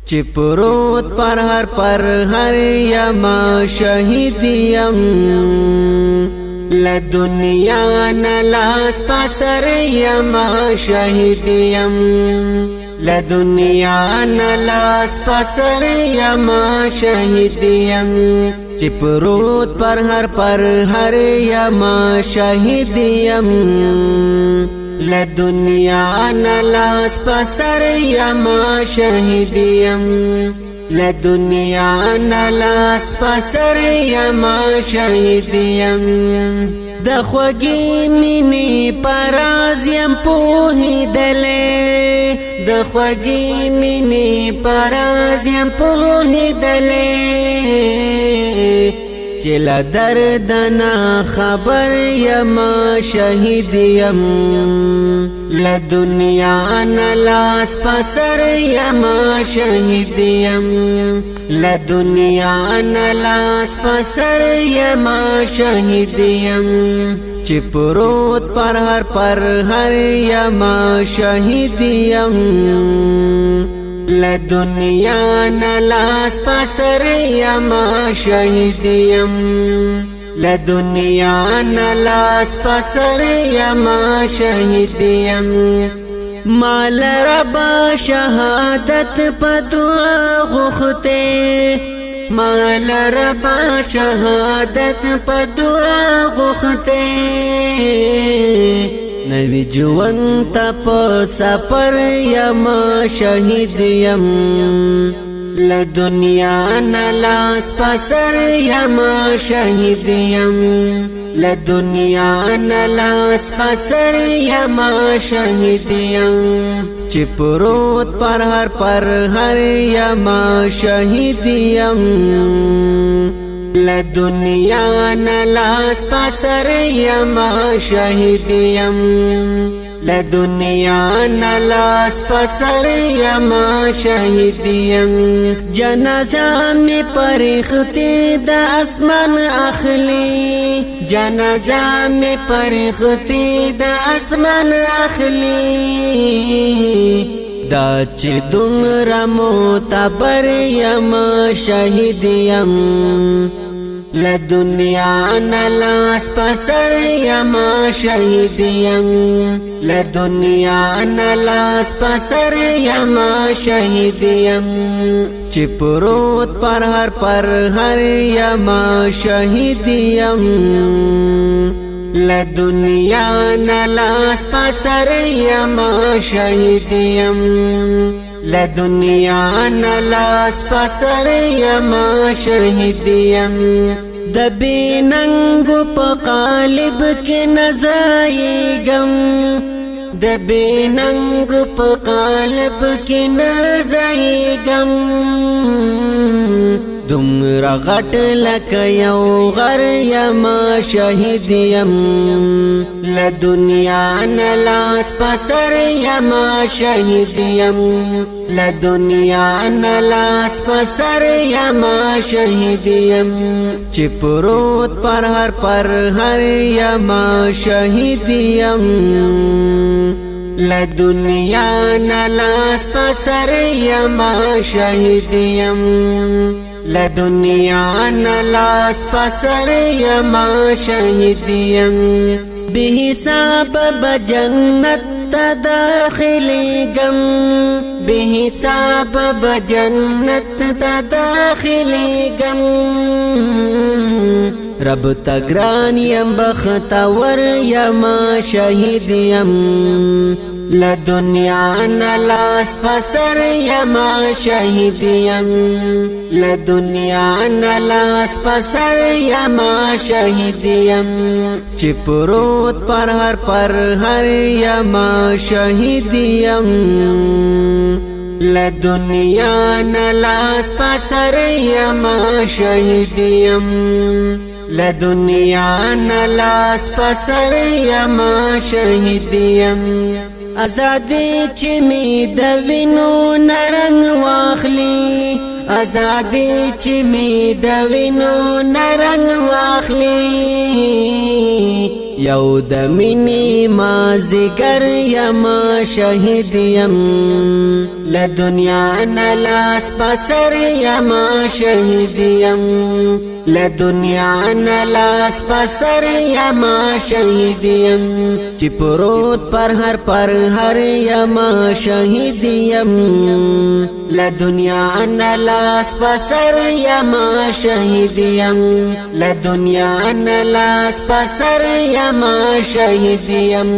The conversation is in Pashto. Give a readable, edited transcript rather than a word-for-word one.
چې پروت پر هر یما شهید یم لدنیا نلاس پسر یما شهید یم لدنیا نلاس پسر یما شهید یم چې پروت پر هر یما شهید یم لدنیا نلاس پسر یما شهید یم لدنیا نلاس پسر یما شهید یم د خوږی مینې پراز یم پوهېدلې د خوږی مینې پراز یم پوهېدلې چې له درد نه خبر یما شهید یم لدنیا نلاس پسر یما شهید یم لدنیا نلاس پسر یما شهید یم چې پروت پر هر یما شهید یم لدنیا نلاس پسر یما شهید یم لدنیا نلاس پسر یما شهید یم مال ربا شهادت په دعا غوښته مال ربا شهادت په دعا غوښته نوی جوان تا پا سپر یما شهید یم لدنیا نلاس پسر یما شهید یم لدنیا نلاس پسر یما شهید یم چې پروت پر هر یما شهید یم لدنیا نلاس پسر یما شهید یم لدنیا نلاس پسر یما شهید یم جنازه می پرختی د اسمان اخلی جنازه می پرختی د اسمان اخلی دا چې دومره معتبر یما شهید یم لدنیا نلاس پسر یما شهید یم لدنیا نلاس پسر یما شهید یم چې پروت پر هر یما شهید یم لدنیا نلاس پسر یما شهید یم لدنیا نلاس پسر یما شهید یم د بیننګو په قالب کې نزایګم د بیننګو په قالب کې نزایګم دومره غټ لکه یو غر یما شهید یم لدنیا نلاس پسر یما شهید یم لدنیا نلاس پسر یما شهید یم چې پروت پر هر یما شهید یم لدنیا نلاس پسر یما شهید یم لدنیا نلاس پسر یما شهید یم به حساب بجنت تداخلېږم به حساب بجنت تداخلېږم رب تگران یم بختور یما شهید یم لدنیا نلاس پسر یما شهید یم لدنیا نلاس پسر یما شهید یم چې پروت پر هر یما شهید یم لدنیا نلاس پسر یما شهید یم لدنیا نلاس پسر یما شهید یم ازادي چې می د وینو نرنګ واخلي ازادي چې می د وینو نرنګ واخلي یو د مینې مازیګر یم شهید یم لدنیا نلاس پسر یما شهید یم لدنیا نلاس پسر یما شهید یم چې پروت پر هر یما شهید یم لدنیا نلاس پسر یما شهید یم لدنیا نلاس پسر یما شهید یم